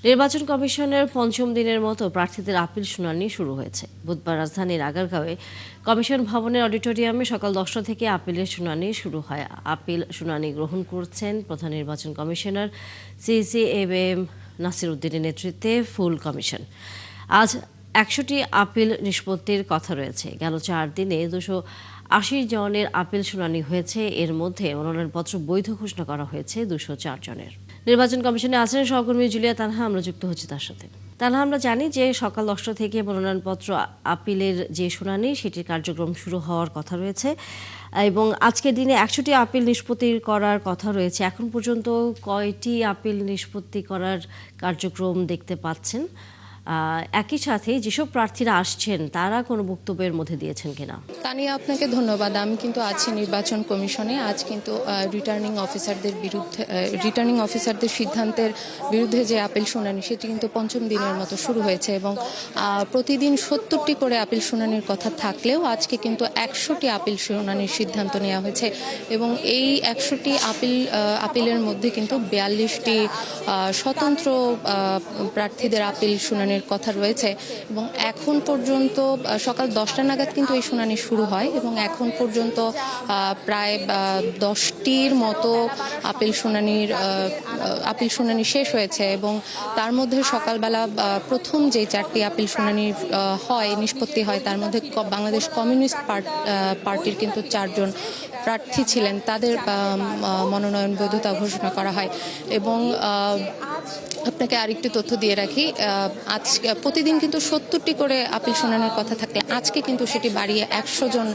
নির্বাচন কমিশনের পঞ্চম দিনের মতো প্রার্থীদের আপিল শুনানি শুরু হয়েছে। বুধবার রাজধানীর আগারগাঁওয়ে কমিশন ভবনের অডিটোরিয়ামে সকাল 10টা থেকে আপিলের শুনানি শুরু হয়। আপিল শুনানি গ্রহণ করছেন প্রধান নির্বাচন কমিশনার সিসি এম নাসির উদ্দিনের নেতৃত্বে ফুল কমিশন। আজ 100টি আপিল নিষ্পত্তির কথা রয়েছে। গেল 4 দিনে 280 জনের আপিল শুনানি হয়েছে। এর মধ্যে মনোনয়নপত্র বৈধ ঘোষণা করা হয়েছে 204 জনের। নির্বাচন কমিশনে আছেন সহকর্মী জুলিয়া তানহা। আমরা যুক্ত হচ্ছি তার সাথে। তানহা, আমরা জানি যে সকাল 10টা থেকে মনোনয়নপত্র আপিলের যে শুনানি সেটির কার্যক্রম শুরু হওয়ার কথা রয়েছে এবং আজকের দিনে 100টি আপিল নিষ্পত্তি করার কথা রয়েছে। এখন পর্যন্ত কয়টি আপিল নিষ্পত্তি করার কার্যক্রম দেখতে পাচ্ছেন? একই সাথে যেসব প্রার্থীরা আসছেন তারা কোনো বক্তব্যের মধ্যে দিয়েছেন কিনা? তানিয়া, আপনাকে ধন্যবাদ। আমি কিন্তু আছি নির্বাচন কমিশনে। আজ কিন্তু রিটার্নিং অফিসারদের সিদ্ধান্তের বিরুদ্ধে যে আপিল শুনানি সেটি কিন্তু পঞ্চম দিনের মতো শুরু হয়েছে এবং প্রতিদিন 70টি করে আপিল শুনানির কথা থাকলেও আজকে কিন্তু 100টি আপিল শুনানির সিদ্ধান্ত নেওয়া হয়েছে এবং এই 100টি আপিলের মধ্যে কিন্তু 42টি স্বতন্ত্র প্রার্থীদের আপিল শুনানির কথা রয়েছে এবং এখন পর্যন্ত সকাল 10টা নাগাদ কিন্তু এই শুনানি শুরু হয় এবং এখন পর্যন্ত প্রায় 10টির মতো আপিল শুনানি শেষ হয়েছে এবং তার মধ্যে সকালবেলা প্রথম যে 4টি আপিল শুনানি নিষ্পত্তি হয় তার মধ্যে বাংলাদেশ কমিউনিস্ট পার্টির কিন্তু 4 জন প্রার্থী ছিলেন, তাদের মনোনয়ন বৈধতা ঘোষণা করা হয় এবং আপনাকে আরেকটি তথ্য দিয়ে রাখি, আজ প্রতিদিন কিন্তু 70টি করে আপিল শুনানির কথা থাকলে আজকে কিন্তু সেটি বাড়িয়ে 100 জন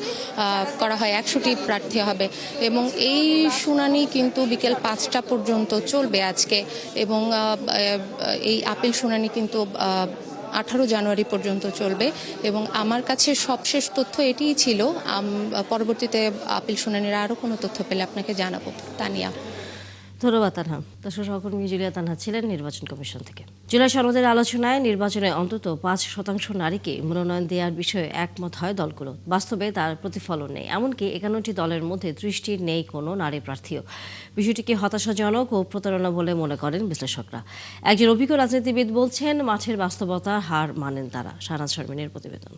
করা হয়, 100টি প্রার্থী হবে এবং এই শুনানি কিন্তু বিকেল 5টা পর্যন্ত চলবে আজকে এবং এই আপিল শুনানি কিন্তু 18 জানুয়ারি পর্যন্ত চলবে এবং আমার কাছে সবশেষ তথ্য এটিই ছিল। পরবর্তীতে আপিল শুনানির আরও কোনো তথ্য পেলে আপনাকে জানাবো। তানিয়া, ধন্যবাদ তানহা। দর্শক সহকর্মী জুলিয়া তানহা ছিলেন নির্বাচন কমিশন থেকে। জুলাই সনদের আলোচনায় নির্বাচনে অন্তত 5% নারীকে মনোনয়ন দেওয়ার বিষয়ে একমত হয় দলগুলো। বাস্তবে তার প্রতিফলন নেই। এমনকি 51টি দলের মধ্যে 30টির নেই কোনো নারী প্রার্থীও। বিষয়টিকে হতাশাজনক ও প্রতারণা বলে মনে করেন বিশ্লেষকরা। একজন অভিজ্ঞ রাজনীতিবিদ বলছেন, মাঠের বাস্তবতা হার মানেন তারা। শাহনাজ শারমিনের প্রতিবেদন।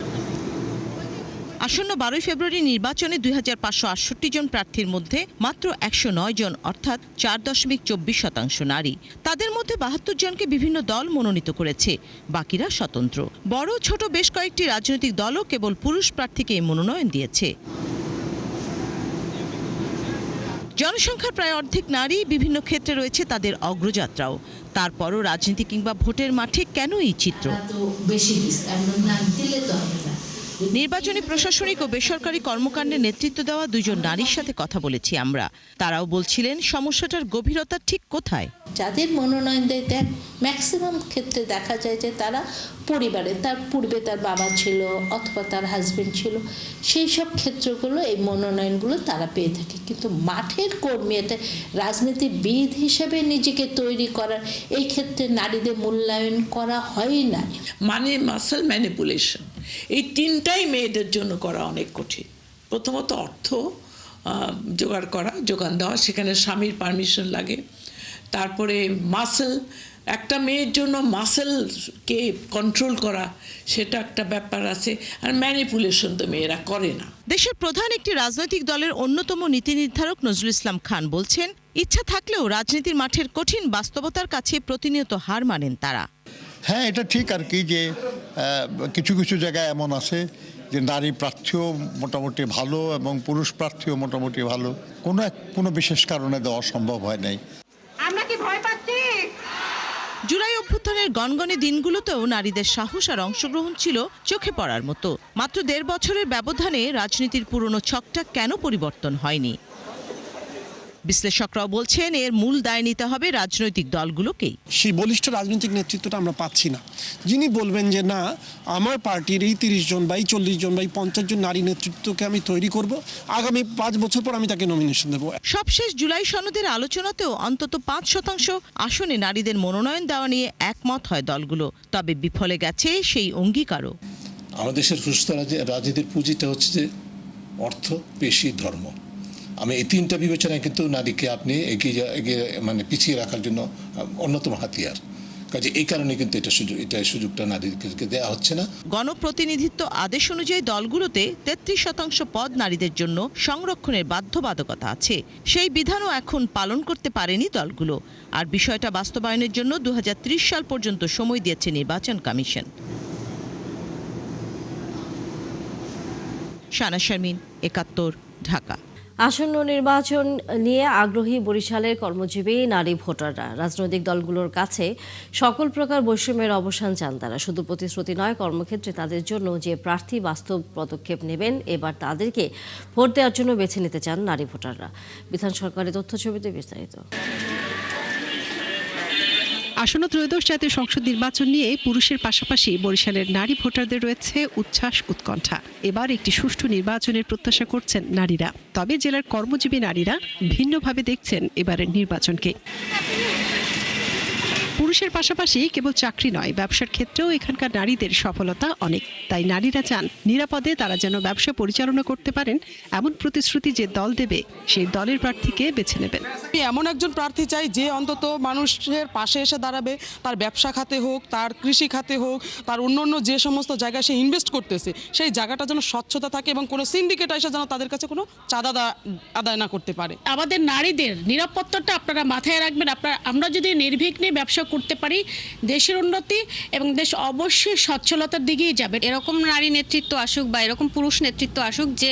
আসন্ন 12 ফেব্রুয়ারি নির্বাচনে 2568 জন প্রার্থীর মধ্যে মাত্র 109 জন অর্থাৎ 4.24% নারী। তাদের মধ্যে 72 জনকে বিভিন্ন দল মনোনীত করেছে, বাকিরা স্বতন্ত্র। বড় ছোট বেশ কয়েকটি রাজনৈতিক দলও কেবল পুরুষ প্রার্থীকে মনোনয়ন দিয়েছে। জনসংখ্যার প্রায় অর্ধেক নারী, বিভিন্ন ক্ষেত্রে রয়েছে তাদের অগ্রযাত্রাও। তারপরও রাজনীতি কিংবা ভোটের মাঠে কেন এই চিত্র? নির্বাচনী প্রশাসনিক ও বেসরকারি কর্মকাণ্ডে নেতৃত্ব দেওয়া 2 জন নারীর সাথে কথা বলেছি আমরা। তারাও বলছিলেন সমস্যাটার গভীরতা ঠিক কোথায়। যাদের মনোনয়ন দেয় ম্যাক্সিমাম ক্ষেত্রে দেখা যায় যে তারা পরিবারে, তার পূর্বে তার বাবা ছিল অথবা তার হাজবেন্ড ছিল, সেই সব ক্ষেত্রগুলো এই মনোনয়নগুলো তারা পেয়ে থাকে। কিন্তু মাঠের কর্মী, এটা রাজনীতিবিদ হিসেবে নিজেকে তৈরি করার এই ক্ষেত্রে নারীদের মূল্যায়ন করা হয় না। মাসল ম্যানিপুলেশন, এই তিনটাই মেয়েদের জন্য করা অনেক কঠিন। প্রথমত অর্থ যোগান দেওয়া, সেখানে স্বামীর পারমিশন লাগে। তারপরে মাসল, একটা মেয়ের জন্য মাসলকে কন্ট্রোল করা, সেটা একটা ব্যাপার আছে। আর ম্যানিপুলেশন তো মেয়েরা করে না। দেশের প্রধান একটি রাজনৈতিক দলের অন্যতম নীতি নির্ধারক নজরুল ইসলাম খান বলছেন, ইচ্ছা থাকলেও রাজনীতির মাঠের কঠিন বাস্তবতার কাছে প্রতিনিয়ত হার মানেন তারা। হ্যাঁ, এটা ঠিক আর কি, যে কিছু কিছু জায়গায় এমন আছে যে নারী প্রার্থীও মোটামুটি ভালো এবং পুরুষ প্রার্থীও মোটামুটি ভালো, কোনো বিশেষ কারণে দেওয়া সম্ভব হয় নাই। আমরা কি ভয় পাচ্ছি? জুলাই অভ্যুত্থানের গনগনে দিনগুলোতেও নারীদের সাহস আর অংশগ্রহণ ছিল চোখে পড়ার মতো। মাত্র 1.5 বছরের ব্যবধানে রাজনীতির পুরনো ছকটা কেন পরিবর্তন হয়নি? বিশ্লেষকরাও বলছেন, এর মূল দায় নিতে হবে রাজনৈতিক দলগুলোকেই। সেই বলিষ্ঠ রাজনৈতিক নেতৃত্বটা আমরা পাচ্ছি না, যিনি বলবেন যে না, আমার পার্টির এই 30 জন বা 40 জন বা 50 জন নারী নেতৃত্বকে আমি তৈরি করব, আগামী 5 বছর পর আমি তাকে নমিনেশন দেবো। সবশেষ জুলাই সনদের আলোচনাতেও অন্তত 5% আসনে নারীদের মনোনয়ন দেওয়া নিয়ে একমত হয় দলগুলো, তবে বিফলে গেছে সেই অঙ্গীকারও। আমাদের দেশের সুস্থ রাজনীতির পুঁজিটা হচ্ছে যে অর্থ, পেশি, ধর্ম। আমি এই 3টা বিবেচনায় কিন্তু নারীকে আপনি এগিয়ে পিছিয়ে রাখার জন্য অন্যতম হাতিয়ার। কাজে এই কারণে কিন্তু এটা সুযোগটা নারীদেরকে দেওয়া হচ্ছে না। গণপ্রতিনিধিত্ব আদেশ অনুযায়ী দলগুলোতে 33% পদ নারীদের জন্য সংরক্ষণের বাধ্যবাধকতা আছে। সেই বিধানও এখন পালন করতে পারেনি দলগুলো। আর বিষয়টা বাস্তবায়নের জন্য 2030 সাল পর্যন্ত সময় দিয়েছে নির্বাচন কমিশন। শানা শারমিন, 71, ঢাকা। আসন্ন নির্বাচন নিয়ে আগ্রহী বরিশালের কর্মজীবী নারী ভোটাররা। রাজনৈতিক দলগুলোর কাছে সকল প্রকার বৈষম্যের অবসান চান তারা। শুধু প্রতিশ্রুতি নয়, কর্মক্ষেত্রে তাদের জন্য যে প্রার্থী বাস্তব পদক্ষেপ নেবেন, এবার তাদেরকে ভোট দেওয়ার জন্য বেছে নিতে চান নারী ভোটাররা। বিধান সরকারের তথ্যছবিতে বিস্তারিত। আসন্ন ত্রয়োদশ জাতীয় সংসদ নির্বাচন নিয়ে পুরুষের পাশাপাশি বরিশালের নারী ভোটারদের রয়েছে উচ্ছ্বাস উৎকণ্ঠা। এবার একটি সুষ্ঠু নির্বাচনের প্রত্যাশা করছেন নারীরা। তবে জেলার কর্মজীবী নারীরা ভিন্নভাবে দেখছেন এবারের নির্বাচনকে। পুরুষের পাশাপাশি কেবল চাকরি নয়, ব্যবসার ক্ষেত্রেও এখানকার নারীদের সফলতা অনেক। তাই নারীরা চান নিরাপদে তারা যেন ব্যবসা পরিচালনা করতে পারেন, এমন প্রতিশ্রুতি যে দল দেবে সেই দলের প্রার্থীকে বেছে নেবেন। এমন একজন প্রার্থী চাই যে অন্তত মানুষের পাশে এসে দাঁড়াবে, তার ব্যবসা খাতে হোক, তার কৃষি খাতে হোক, তার অন্য যে সমস্ত জায়গায় সে ইনভেস্ট করতেছে সেই জায়গাটা যেন স্বচ্ছতা থাকে এবং কোনো সিন্ডিকেট এসে যেন তাদের কাছে কোনো চাঁদা আদায় না করতে পারে। আমাদের নারীদের নিরাপত্তাটা আপনারা মাথায় রাখবেন। আমরা যদি নির্বিঘ্নে ব্যবসা করতে পারি, দেশের উন্নতি এবং দেশ অবশ্যই সচ্ছলতার দিকেই যাবে। এরকম নারী নেতৃত্ব আসুক বা এরকম পুরুষ নেতৃত্ব আসুক যে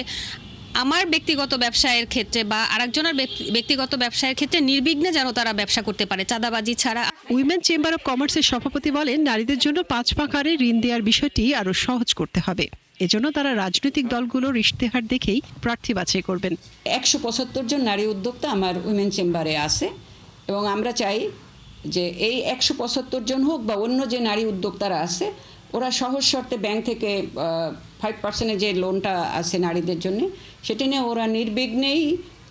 আমার ব্যক্তিগত ব্যবসায়ের ক্ষেত্রে বা আরেকজনের ব্যক্তিগত ব্যবসায়ের ক্ষেত্রে নির্বিঘ্নে যেন তারা ব্যবসা করতে পারে, চাঁদাবাজি ছাড়া। উইমেন চেম্বার অব কমার্সের সভাপতি বলেন, নারীদের জন্য 5 পাক হারে ঋণ দেওয়ার বিষয়টি আরো সহজ করতে হবে। এজন্য তারা রাজনৈতিক দলগুলোর ইশতেহার দেখেই প্রার্থী বাছাই করবেন। 175 জন নারী উদ্যোক্তা আমার উইমেন চেম্বারে আছে এবং আমরা চাই যে এই 175 জন হোক বা অন্য যে নারী উদ্যোক্তারা আছে, ওরা সহজ শর্তে ব্যাংক থেকে 5% যে লোনটা আছে নারীদের জন্য, সেটা নিয়ে ওরা নির্বিঘ্নেই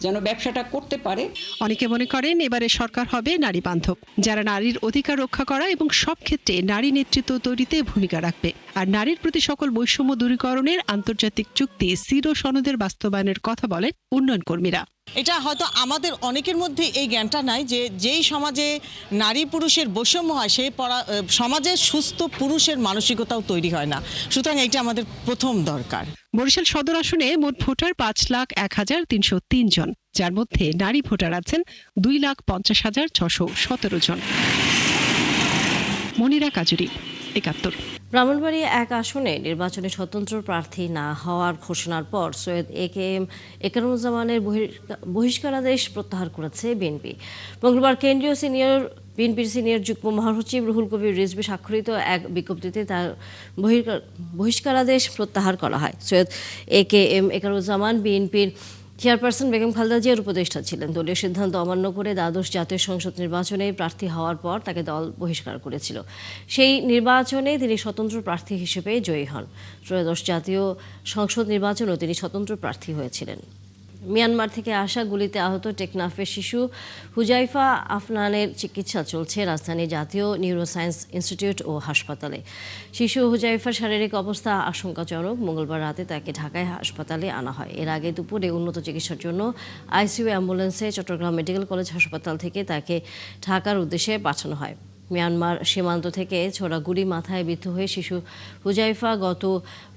যেন ব্যবসাটা করতে পারে। অনেকে মনে করেন এবারে সরকার হবে নারী বান্ধব, যারা নারীর অধিকার রক্ষা করা এবং সব ক্ষেত্রে নারী নেতৃত্ব তৈরিতে ভূমিকা রাখবে। আর নারীর প্রতি সকল বৈষম্য দূরীকরণের আন্তর্জাতিক চুক্তি সিরো সনদের বাস্তবায়নের কথা বলেন উন্নয়ন কর্মীরা। এটা হয়তো আমাদের অনেকের মধ্যে এই জ্ঞানটা নাই যে যেই সমাজে নারী পুরুষের বৈষম্য হয় সেই সমাজে সুস্থ পুরুষের মানসিকতাও তৈরি হয় না। সুতরাং এটা আমাদের প্রথম দরকার। বরিশাল সদর আসনে মোট ভোটার 5,01,303 জন, যার মধ্যে নারী ভোটার আছেন 2,50,617 জন। মনিরা কাজুরি, 71। ব্রাহ্মণবাড়িয়া 1 আসনে নির্বাচনে স্বতন্ত্র প্রার্থী না হওয়ার ঘোষণার পর সৈয়দ একেএম একারুজ্জামানের বহিষ্কারাদেশ প্রত্যাহার করেছে বিএনপি। মঙ্গলবার বিএনপির সিনিয়র যুগ্ম মহাসচিব রুহুল কবির রিজভী স্বাক্ষরিত এক বিজ্ঞপ্তিতে তার বহিষ্কারাদেশ প্রত্যাহার করা হয়। সৈয়দ একেএম একারুজ্জামান বিএনপির চেয়ারপারসন বেগম খালেদা জিয়ার উপদেষ্টা ছিলেন। দলীয় সিদ্ধান্ত অমান্য করে দ্বাদশ জাতীয় সংসদ নির্বাচনে প্রার্থী হওয়ার পর তাকে দল বহিষ্কার করেছিল। সেই নির্বাচনে তিনি স্বতন্ত্র প্রার্থী হিসেবে জয়ী হন। ত্রয়োদশ জাতীয় সংসদ নির্বাচনেও তিনি স্বতন্ত্র প্রার্থী হয়েছিলেন। মিয়ানমার থেকে আসা গুলিতে আহত টেকনাফের শিশু হুজাইফা আফনানের চিকিৎসা চলছে রাজধানী জাতীয় নিউরোসায়েন্স ইনস্টিটিউট ও হাসপাতালে। শিশু হুজাইফার শারীরিক অবস্থা আশঙ্কাজনক। মঙ্গলবার রাতে তাকে ঢাকায় হাসপাতালে আনা হয়। এর আগে দুপুরে উন্নত চিকিৎসার জন্য আইসিইউ অ্যাম্বুলেন্সে চট্টগ্রাম মেডিকেল কলেজ হাসপাতাল থেকে তাকে ঢাকার উদ্দেশ্যে পাঠানো হয়। মিয়ানমার সীমান্ত থেকে ছোড়া গুলি মাথায় বিদ্ধ হয়ে শিশু হুজাইফা গত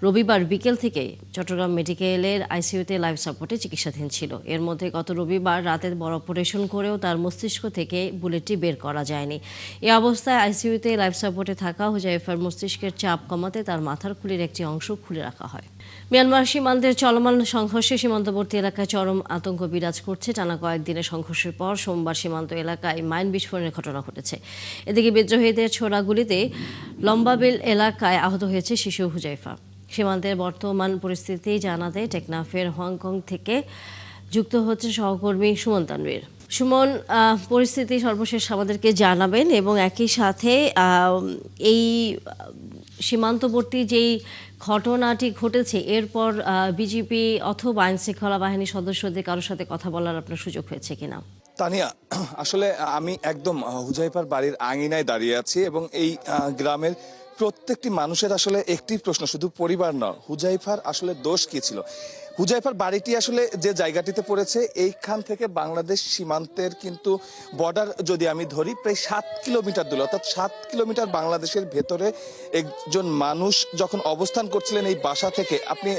রবিবার বিকেল থেকে চট্টগ্রাম মেডিকেলের আইসিইউতে লাইফ সাপোর্টে চিকিৎসাধীন ছিল। এর মধ্যে গত রবিবার রাতে বড় অপারেশন করেও তার মস্তিষ্ক থেকে বুলেটটি বের করা যায়নি। এই অবস্থায় আইসিইউতে লাইফ সাপোর্টে থাকা হুজাইফার মস্তিষ্কের চাপ কমাতে তার মাথার খুলির একটি অংশ খুলে রাখা হয়। মিয়ানমার সীমান্তের চলমান সংঘর্ষে সীমান্তবর্তী এলাকায় চরম আতঙ্ক বিরাজ করছে। টানা কয়েকদিনের সংঘর্ষের পর সোমবার সীমান্ত এলাকায় মাইন বিস্ফোরণের ঘটনা ঘটেছে। এদিকে বিদ্রোহীদের ছোড়া গুলিতে লম্বাবিল এলাকায় আহত হয়েছে শিশু হুজাইফা। সীমান্তের বর্তমান পরিস্থিতি জানাতে টেকনাফের হংকং থেকে যুক্ত হচ্ছে সহকর্মী সুমন তানভীর। সুমন, পরিস্থিতি সর্বশেষ আমাদেরকে জানাবেন এবং একই সাথে এই সীমান্তবর্তী যেই ঘটনাটি ঘটেছে এরপর বিজিপি অথবা আইন শৃঙ্খলা বাহিনীর সদস্যদের কারোর সাথে কথা বলার আপনার সুযোগ হয়েছে কিনা? তানিয়া, আসলে আমি একদম হুজাইফার বাড়ির আঙিনায় দাঁড়িয়ে আছি এবং এই গ্রামের প্রত্যেকটি মানুষের আসলে একটি প্রশ্ন, শুধু পরিবার নয়, হুজাইফার আসলে দোষ কি ছিল। হুজাইফার বাড়িটি আসলে যে জায়গাটিতে পড়েছে এইখান থেকে বাংলাদেশ সীমান্তের কিন্তু বর্ডার যদি আমি ধরি প্রায় 7 কিলোমিটার দূরে, অর্থাৎ 7 কিলোমিটার বাংলাদেশের ভেতরে একজন মানুষ যখন অবস্থান করছিলেন এই বাসা থেকে, আপনি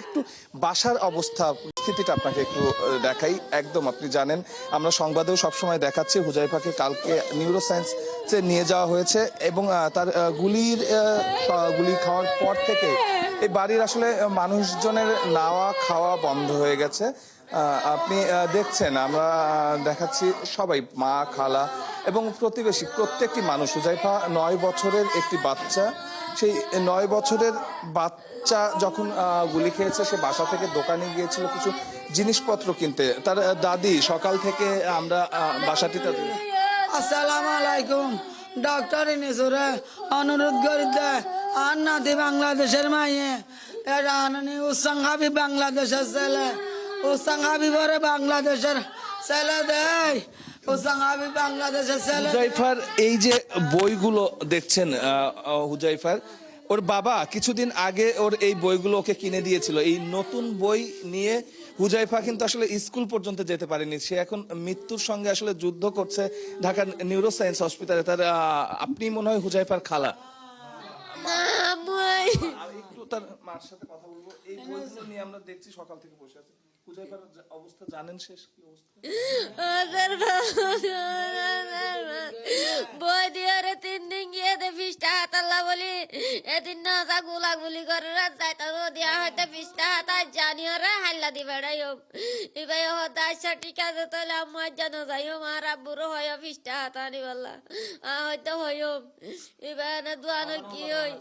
একটু বাসার অবস্থা স্থিতিটা আপনাকে একটু দেখাই। একদম আপনি জানেন আমরা সংবাদেও সবসময় দেখাচ্ছি হুজাইফাকে কালকে নিউরোসায়েন্সে নিয়ে যাওয়া হয়েছে এবং তার গুলি খাওয়ার পর থেকে এই বাড়ির আসলে মানুষজনের নাওয়া খাওয়া বন্ধ হয়ে গেছে। আপনি দেখছেন, আমরা দেখাচ্ছি সবাই, মা, খালা এবং প্রতিবেশী প্রত্যেকটি মানুষ। হুজাইফা 9 বছরের একটি বাচ্চা, সেই 9 বছরের বাচ্চা যখন গুলি খেয়েছে সে বাসা থেকে দোকানে গিয়েছিল কিছু জিনিসপত্র কিনতে। তার দাদি সকাল থেকে আমরা বাসাটিতে। আসসালামু আলাইকুম। ডক্টর ইনিসুরে অনুরোধ করি দে আর নাতি বাংলাদেশের মাইয়ে এটা আননি উসাং হাবিব বাংলাদেশের ছেলে, উসাং হাবিবরে বাংলাদেশের ছেলে দেয়, উসাং হাবিব বাংলাদেশের ছেলে। হুজাইফার এই যে বইগুলো দেখছেন, হুজাইফার ওর বাবা কিছুদিন আগে ওর এই বইগুলো ওকে কিনে দিয়েছিল। এই নতুন বই নিয়ে হুজাইফা কিন্তু আসলে স্কুল পর্যন্ত যেতে পারেনি। সে এখন মৃত্যুর সঙ্গে আসলে যুদ্ধ করছে ঢাকার নিউরোসায়েন্স হসপিটালে। তার আপনি মনে হয় হুজাইফার খালা। একটু তার মার সাথে কথা বলবো। এই বইগুলো নিয়ে আমরা দেখছি সকাল থেকে বসে আছে। হুজাইফার অবস্থা জানেন শেষ কি অবস্থা? বই দিয়ে 3 দিন গিয়ে 20 টাকা তাল্লা বলি এদিন না তা গুলাগুলি করে যাইতা দিয়া হয়তো 20 টাকা তাই জানিও রে হাল্লা দি বেড়াইও ইবাই হতা ঠিক আছে তাহলে আমার জানো যাইও মার আব্বুরও হয় 20 টাকা তানি বললা হয়তো হইও ইবাই না দুয়ানো কি হই।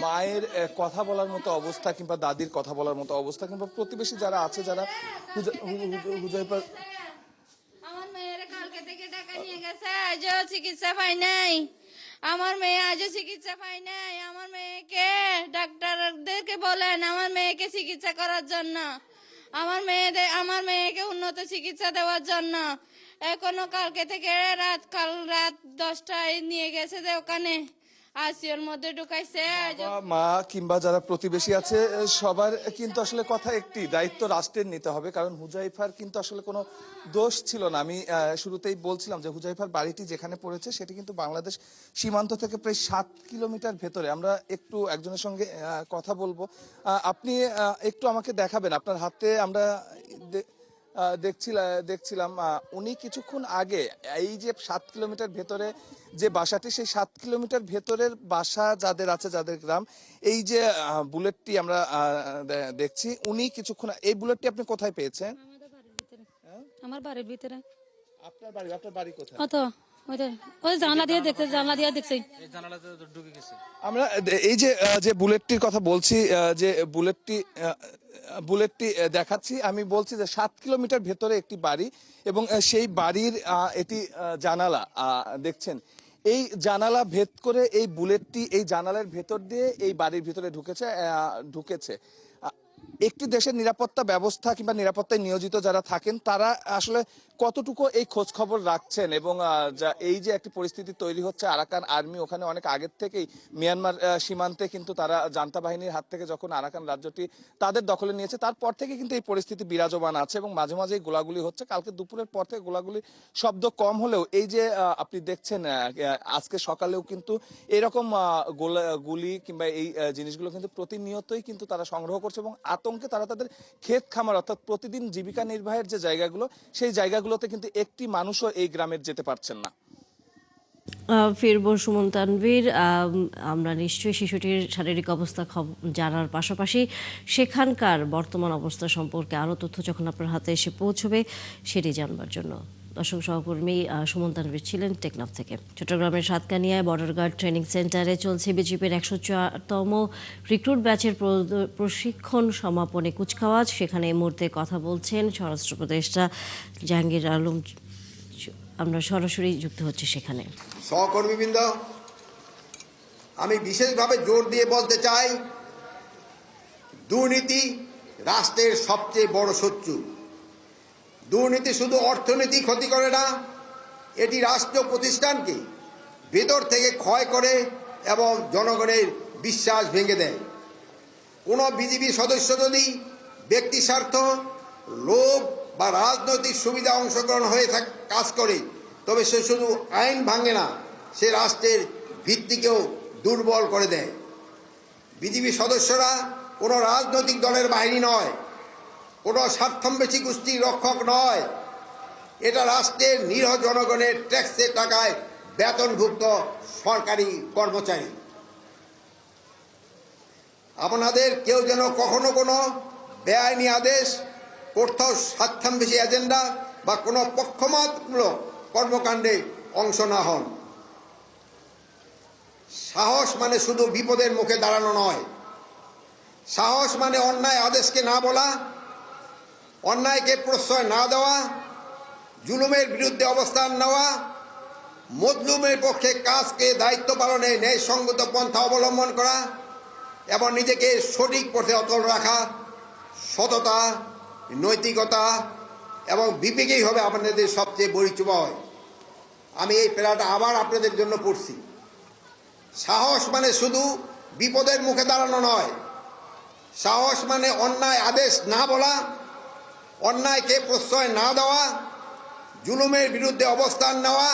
মায়ের কথা বলার মতো অবস্থা কিংবা দাদির কথা বলার মতো অবস্থা কিংবা প্রতিবেশী যারা আছে যারা হুজাইফার। আমার মেয়ের কালকে থেকে টাকা নিয়ে গেছে, আজও চিকিৎসা পাই নাই। আমার মেয়ে আজও চিকিৎসা পাই নাই। আমার মেয়েকে ডাক্তারদেরকে বলেন আমার মেয়েকে চিকিৎসা করার জন্য, আমার মেয়েকে উন্নত চিকিৎসা দেওয়ার জন্য। এখনো কালকে থেকে রাত 10টায় নিয়ে গেছে যে ওখানে আইসিইউর মধ্যে ঢুকাইছে। মা কিংবা যারা প্রতিবেশী আছে সবার কিন্তু আসলে কথা একটি, দায়িত্ব রাষ্ট্রের নিতে হবে। কারণ হুজাইফার কিন্তু আসলে কোনো দোষ ছিল না। আমি শুরুতেই বলছিলাম যে হুজাইফার বাড়িটি যেখানে পড়েছে সেটি কিন্তু বাংলাদেশ সীমান্ত থেকে প্রায় 7 কিলোমিটার ভেতরে। আমরা একটু একজনের সঙ্গে কথা বলবো। আপনি একটু আমাকে দেখাবেন আপনার হাতে। আমরা দেখছিলাম উনি কিছুক্ষণ আগে এই যে 7 কিলোমিটার ভেতরে যে বাসাটি, সেই 7 কিলোমিটার ভেতরের বাসা যাদের আছে, যাদের গ্রাম, এই যে বুলেটটি আমরা দেখছি, উনি কিছুক্ষণ এই বুলেটটি আপনি কোথায় পেয়েছেন? আমার বাড়ির ভিতরে। আপনার বাড়ি কোথায়? ওই জানলা দিয়ে দেখছি। আমরা এই যে বুলেটটির কথা বলছি, যে বুলেটটি দেখাচ্ছি, আমি বলছি যে 7 কিলোমিটার ভেতরে একটি বাড়ি এবং সেই বাড়ির এটি জানালা দেখছেন। এই জানালা ভেদ করে এই বুলেটটি এই জানালার ভেতর দিয়ে এই বাড়ির ভিতরে ঢুকেছে। একটি দেশের নিরাপত্তা ব্যবস্থা কিংবা নিরাপত্তায় নিয়োজিত যারা থাকেন তারা আসলে কতটুকু এই খোঁজ খবর রাখছেন এবং এই যে একটি পরিস্থিতি তৈরি হচ্ছে, আরাকান আর্মি ওখানে অনেক আগের থেকেই মিয়ানমার সীমান্তে কিন্তু তারা জান্তা বাহিনীর হাত থেকে যখন আরাকান রাজ্যটি তাদের দখলে নিয়েছে তারপর থেকে কিন্তু এই পরিস্থিতি বিরাজমান আছে এবং মাঝে মাঝেই গোলাগুলি হচ্ছে। কালকে দুপুরের পর থেকে গোলাগুলির শব্দ কম হলেও এই যে আপনি দেখছেন আজকে সকালেও কিন্তু এরকম গুলি কিংবা এই জিনিসগুলো কিন্তু প্রতিনিয়তই কিন্তু তারা সংগ্রহ করছে এবং আতঙ্কে তারা তাদের ক্ষেত খামার অর্থাৎ প্রতিদিন জীবিকা নির্বাহের যে জায়গাগুলো সেই জায়গাগুলোতে কিন্তু একটি মানুষও এই গ্রামের যেতে পারছেন না। ফিরবো সুমন তানভীর। আমরা নিশ্চয়ই শিশুটির শারীরিক অবস্থা জানার পাশাপাশি সেখানকার বর্তমান অবস্থা সম্পর্কে আরও তথ্য যখন আপনার হাতে এসে পৌঁছবে সেটি জানবার জন্য দর্শক সহকর্মী সুমন তানভীর ছিলেন টেকনাফ থেকে। চট্টগ্রামের সাতকানিয়ায় বর্ডার গার্ড ট্রেনিং সেন্টারে চলছে বিজিবির 104তম রিক্রুট ব্যাচের প্রশিক্ষণ সমাপনী কুচকাওয়াজ। সেখানে এই মুহূর্তে কথা বলছেন স্বরাষ্ট্র উপদেষ্টা জাহাঙ্গীর আলম। আমরা সরাসরি যুক্ত হচ্ছে সেখানে। সহকর্মীবৃন্দ, আমি বিশেষভাবে জোর দিয়ে বলতে চাই, দুর্নীতি রাষ্ট্রের সবচেয়ে বড় শত্রু। দুর্নীতি শুধু অর্থনীতি ক্ষতি করে না, এটি রাষ্ট্র প্রতিষ্ঠানকে ভেতর থেকে ক্ষয় করে এবং জনগণের বিশ্বাস ভেঙে দেয়। কোনো বিজেপি সদস্য যদি ব্যক্তি স্বার্থ, লোভ বা রাজনৈতিক সুবিধা অংশগ্রহণ হয়ে কাজ করে, তবে সে শুধু আইন ভাঙে না, সে রাষ্ট্রের ভিত্তিকেও দুর্বল করে দেয়। বিজেপি সদস্যরা কোনো রাজনৈতিক দলের বাহিনী নয়, কোনো স্বার্থন্বেষী গোষ্ঠীর রক্ষক নয়। এটা রাষ্ট্রের নিরীহ জনগণের ট্যাক্সের টাকায় বেতনভুক্ত সরকারি কর্মচারী। আপনাদের কেউ যেন কখনো কোনো বেআইনি আদেশ, কোথাও স্বার্থান্বেষী এজেন্ডা বা কোনো পক্ষপাতমূলক কর্মকাণ্ডে অংশ না হন। সাহস মানে শুধু বিপদের মুখে দাঁড়ানো নয়, সাহস মানে অন্যায় আদেশকে না বলা, অন্যায়কে প্রশ্রয় না দেওয়া, জুলুমের বিরুদ্ধে অবস্থান নেওয়া, মজলুমের পক্ষে কাজকে দায়িত্ব পালনে ন্যায়সঙ্গত পন্থা অবলম্বন করা এবং নিজেকে সঠিক পথে অটল রাখা। সততা, নৈতিকতা এবং বিবেকেই হবে আপনাদের সবচেয়ে বড় চুবয়। আমি এই প্যারাটা আবার আপনাদের জন্য পড়ছি। সাহস মানে শুধু বিপদের মুখে দাঁড়ানো নয়, সাহস মানে অন্যায় আদেশ না বলা, অন্যায়কে প্রশ্রয় না দেওয়া, জুলুমের বিরুদ্ধে অবস্থান নেওয়া,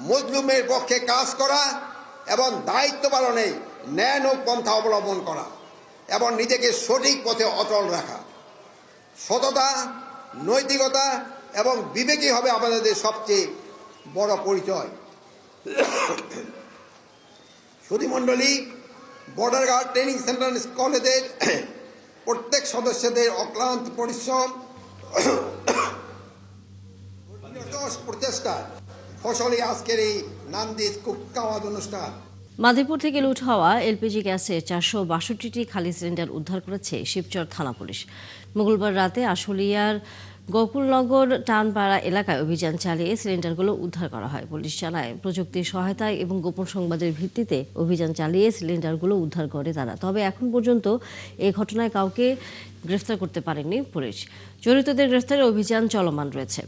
মজলুমের পক্ষে কাজ করা এবং দায়িত্ব পালনে ন্যায় পন্থা অবলম্বন করা এবং নিজেকে সঠিক পথে অটল রাখা। সততা, নৈতিকতা এবং বিবেকই হবে আপনাদের সবচেয়ে বড় পরিচয়। সুধীমণ্ডলী, বর্ডার গার্ড ট্রেনিং সেন্টার কলেজের প্রত্যেক সদস্যদের অক্লান্ত পরিশ্রম, প্রচেষ্টা ফসলে আজকের এই নান্দিত কুপকাওয়াজ অনুষ্ঠান। মাদারীপুর থেকে লুট হওয়া এলপিজি গ্যাসে 462টি খালি সিলিন্ডার উদ্ধার করেছে শিবচর থানা পুলিশ। মঙ্গলবার রাতে আশুলিয়ার গোকুলনগর টানপাড়া এলাকায় অভিযান চালিয়ে সিলিন্ডারগুলো উদ্ধার করা হয়। পুলিশ জানায়, প্রযুক্তির সহায়তায় এবং গোপন সংবাদের ভিত্তিতে অভিযান চালিয়ে সিলিন্ডারগুলো উদ্ধার করে তারা। তবে এখন পর্যন্ত এই ঘটনায় কাউকে গ্রেফতার করতে পারেনি পুলিশ। জড়িতদের গ্রেফতারে অভিযান চলমান রয়েছে।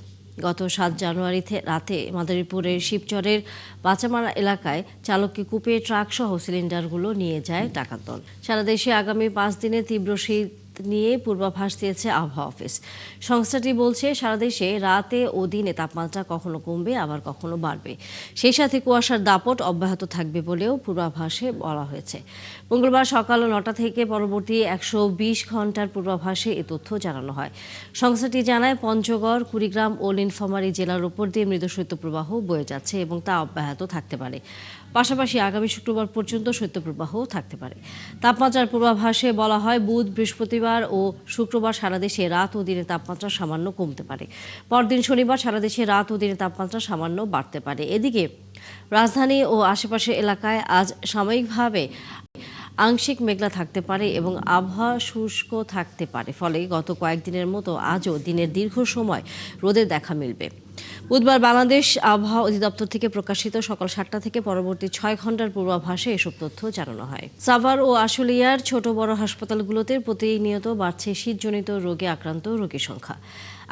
গত 7 জানুয়ারি রাতে মাদারীপুরের শিবচরের বাচামারা এলাকায় চালককে কুপিয়ে ট্রাকসহ সিলিন্ডারগুলো নিয়ে যায় ডাকাত দল। সারা দেশে আগামী 5 দিনে তীব্র শীত নিয়ে পূর্বাভাস দিয়েছে আবহাওয়া অফিস। সংস্থাটি বলছে, সারা দেশে রাতে ও দিনে তাপমাত্রা কখনো কমবে আবার কখনো বাড়বে। সেই সাথে কুয়াশার দাপট অব্যাহত থাকবে বলেও পূর্বাভাসে বলা হয়েছে। মঙ্গলবার সকাল 9টা থেকে পরবর্তী 120 ঘন্টার পূর্বাভাসে এ তথ্য জানানো হয়। সংস্থাটি জানায়, পঞ্চগড়, কুড়িগ্রাম ও নীলফামারী জেলার উপর দিয়ে মৃদু শৈত্যপ্রবাহ বয়ে যাচ্ছে এবং তা অব্যাহত থাকতে পারে। পাশাপাশি আগামী শুক্রবার পর্যন্ত শৈত্যপ্রবাহ থাকতে পারে। তাপমাত্রার পূর্বাভাসে বলা হয়, বুধ, বৃহস্পতিবার ও শুক্রবার সারা দেশে রাত ও দিনের তাপমাত্রা সামান্য কমতে পারে। পরদিন শনিবার সারা দেশে রাত ও দিনের তাপমাত্রা সামান্য বাড়তে পারে। এদিকে রাজধানী ও আশেপাশের এলাকায় আজ সাময়িকভাবে আংশিক মেঘলা থাকতে পারে এবং আবহাওয়া শুষ্ক থাকতে পারে। ফলে গত কয়েকদিনের মতো আজও দিনের দীর্ঘ সময় রোদের দেখা মিলবে। বুধবার বাংলাদেশ আবহাওয়া অধিদপ্তর থেকে প্রকাশিত সকাল 7টা থেকে পরবর্তী 6 ঘন্টার পূর্বাভাসে এসব তথ্য জানানো হয়। সাভার ও আশুলিয়ার ছোট বড় হাসপাতালগুলোতে প্রতিনিয়ত বাড়ছে শীতজনিত রোগে আক্রান্ত রোগীর সংখ্যা।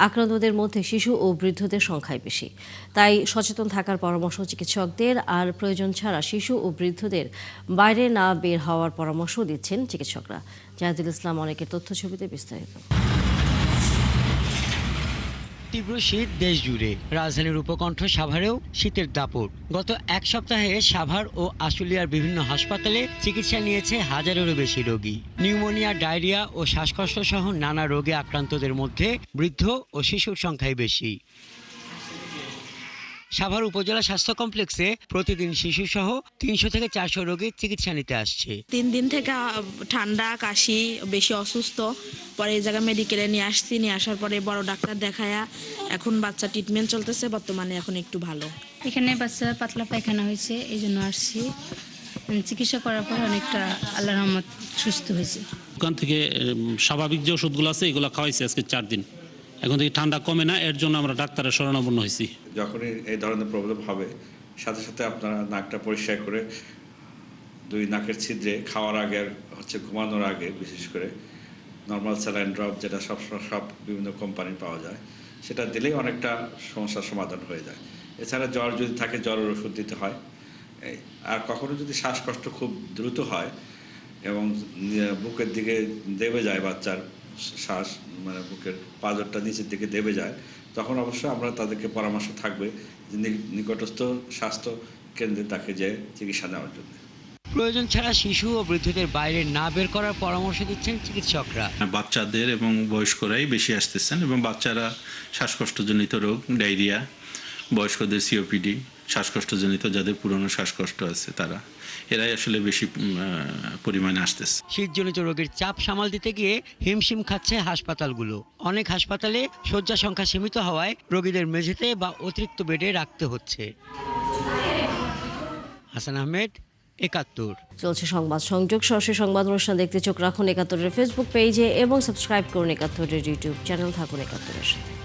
আক্রান্তদের মধ্যে শিশু ও বৃদ্ধদের সংখ্যাই বেশি। তাই সচেতন থাকার পরামর্শ চিকিৎসকদের, আর প্রয়োজন ছাড়া শিশু ও বৃদ্ধদের বাইরে না বের হওয়ার পরামর্শ দিচ্ছেন চিকিৎসকরা। জাহিদুল ইসলাম অনেকের তথ্য ছবিতে বিস্তারিত। তীব্র শীত দেশ জুড়ে, রাজধানীর উপকণ্ঠ সাভারেও শীতের দাপট। গত এক সপ্তাহে সাভার ও আশুলিয়ার বিভিন্ন হাসপাতালে চিকিৎসা নিয়েছে হাজারেরও বেশি রোগী। নিউমোনিয়া, ডায়রিয়া ও শ্বাসকষ্ট সহ নানা রোগে আক্রান্তদের মধ্যে বৃদ্ধ ও শিশুর সংখ্যাই বেশি। সাভার উপজেলা স্বাস্থ্য কমপ্লেক্সে প্রতিদিন শিশুসহ 300 থেকে 400 রোগী চিকিৎসা নিতে আসছে। 3 দিন থেকে ঠান্ডা, কাশি, বেশি অসুস্থ, পরে এই জায়গায় মেডিকেলে নিয়ে আসছি। নিয়ে আসার পরে বড় ডাক্তার দেখায়া এখন বাচ্চা ট্রিটমেন্ট চলতেছে, বর্তমানে এখন একটু ভালো। এখানে বাচ্চা পাতলা পায়খানা হয়েছে, এই জন্য আসছি। চিকিৎসা করার পর অনেকটা আল্লাহর রহমত সুস্থ হয়েছে। ওখান থেকে স্বাভাবিক যে ওষুধগুলো আছে এগুলো খাওয়াইছে আজকে 4 দিন। এখন থেকে ঠান্ডা কমে না, এর জন্য আমরা ডাক্তারের শরণাপন্ন হয়েছি। যখনই এই ধরনের প্রবলেম হবে, সাথে সাথে আপনারা নাকটা পরিষ্কার করে 2 নাকের ছিদ্রে খাওয়ার আগে হচ্ছে ঘুমানোর আগে বিশেষ করে নর্মাল স্যালাইন ড্রপ, যেটা সব বিভিন্ন কোম্পানির পাওয়া যায়, সেটা দিলেই অনেকটা সমস্যার সমাধান হয়ে যায়। এছাড়া জ্বর যদি থাকে জ্বরের ওষুধ দিতে হয়। এই আর কখনো যদি শ্বাসকষ্ট খুব দ্রুত হয় এবং বুকের দিকে দেবে যায়, বাচ্চার শ্বাস মানে বুকের পাঁজরটা নিচের দিকে দেবে যায়, তখন অবশ্যই আমরা তাদেরকে পরামর্শ থাকবে যে নিকটস্থ স্বাস্থ্য কেন্দ্রে তাকে যে চিকিৎসা নেওয়ার জন্য। প্রয়োজন ছাড়া শিশু ও বৃদ্ধদের বাইরে না বের করার পরামর্শ দিচ্ছেন চিকিৎসকরা। বাচ্চাদের এবং বয়স্করাই বেশি আসতেছেন এবং বাচ্চারা শ্বাসকষ্টজনিত রোগ, ডায়রিয়া, বয়স্কদের সিওপিডি, শ্বাসকষ্টজনিত যাদের পুরনো শ্বাসকষ্ট আছে এরাই আসলে বেশি পরিমাণে আসতেছে। শীতজনিত রোগের চাপ সামাল দিতে গিয়ে হিমশিম খাচ্ছে হাসপাতালগুলো। অনেক হাসপাতালে শয্যা সংখ্যা সীমিত হওয়ায় রোগীদের মেঝেতে বা অতিরিক্ত বেডে রাখতে হচ্ছে। হাসান আহমেদ, ৭১। চলছে সংবাদ সংযোগ। সরাসরি সংবাদ অনুষ্ঠান দেখতে চোখ রাখুন ৭১-এর ফেসবুক পেজে এবং সাবস্ক্রাইব করুন ৭১-এর ইউটিউব চ্যানেল। থাকুন ৭১-এর সাথে।